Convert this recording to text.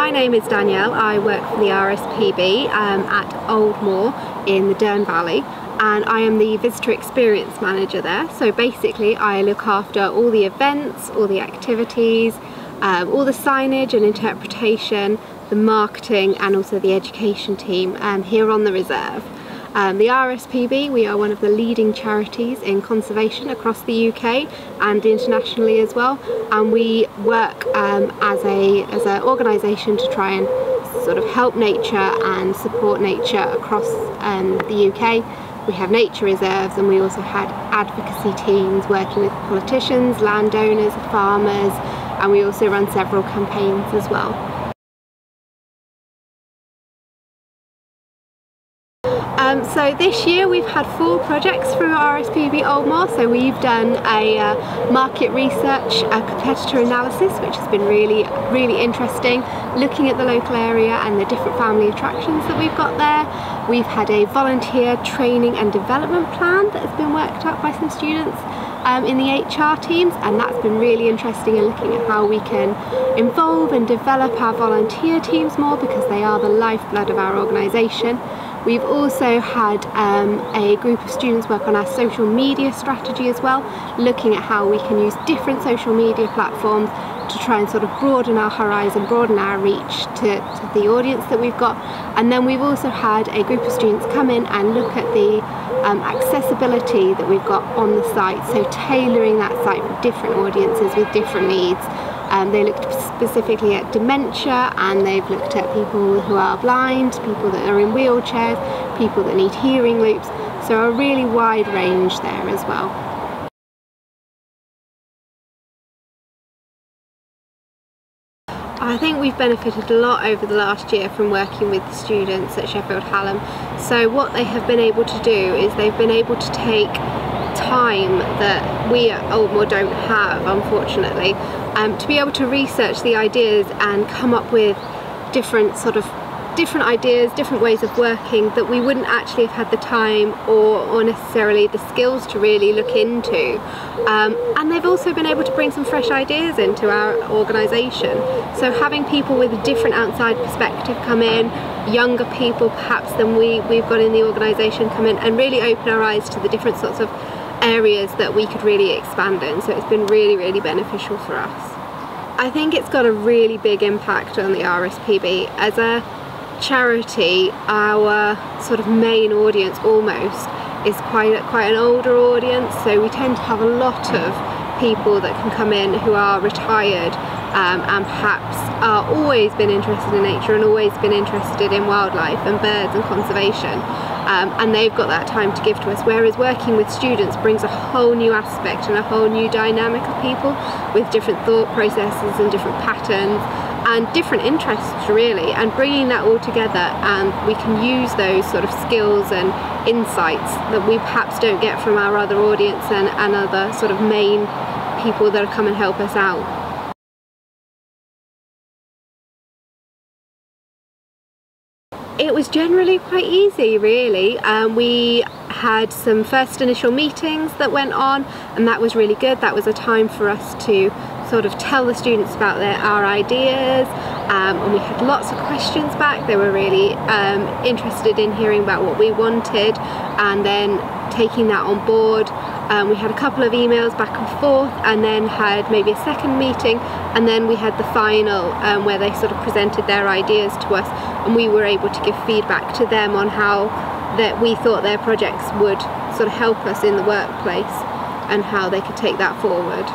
my name is Danielle. I work for the RSPB at Oldmoor in the Dearne Valley, and I am the Visitor Experience Manager there. So basically I look after all the events, all the activities, all the signage and interpretation, the marketing and also the education team here on the reserve. The RSPB, we are one of the leading charities in conservation across the UK and internationally as well, and we work as an organisation to try and sort of help nature and support nature across the UK. We have nature reserves, and we also had advocacy teams working with politicians, landowners, farmers, and we also run several campaigns as well. So this year we've had 4 projects through RSPB Oldmoor. So we've done a market research, a competitor analysis, which has been really interesting, looking at the local area and the different family attractions that we've got there. We've had a volunteer training and development plan that has been worked up by some students in the HR teams, and that's been really interesting in looking at how we can involve and develop our volunteer teams more, because they are the lifeblood of our organisation. We've also had a group of students work on our social media strategy as well, looking at how we can use different social media platforms to try and sort of broaden our horizon, broaden our reach to the audience that we've got. And then we've also had a group of students come in and look at the accessibility that we've got on the site, so tailoring that site for different audiences with different needs. They looked specifically at dementia, and they've looked at people who are blind, people that are in wheelchairs, people that need hearing loops, so a really wide range there as well. I think we've benefited a lot over the last year from working with the students at Sheffield Hallam. So what they have been able to do is they've been able to take time that we at Oldmoor don't have, unfortunately, to be able to research the ideas and come up with different ideas, different ways of working that we wouldn't actually have had the time or necessarily the skills to really look into. And they've also been able to bring some fresh ideas into our organisation. So having people with a different outside perspective come in, younger people perhaps than we've got in the organisation come in, and really open our eyes to the different sorts of areas that we could really expand in. So it's been really beneficial for us. I think it's got a really big impact on the RSPB. As a charity, our sort of main audience almost is quite an older audience, so we tend to have a lot of people that can come in who are retired and perhaps are always been interested in nature and always been interested in wildlife and birds and conservation, and they've got that time to give to us, whereas working with students brings a whole new aspect and a whole new dynamic of people with different thought processes and different patterns and different interests really, and bringing that all together, and we can use those sort of skills and insights that we perhaps don't get from our other audience and other sort of main people that come and help us out. It was generally quite easy, really. We had some first initial meetings that went on, and that was really good. That was a time for us to sort of tell the students about our ideas, and we had lots of questions back. They were really interested in hearing about what we wanted and then taking that on board. We had a couple of emails back and forth, and then had maybe a second meeting, and then we had the final where they sort of presented their ideas to us, and we were able to give feedback to them on how that we thought their projects would sort of help us in the workplace and how they could take that forward.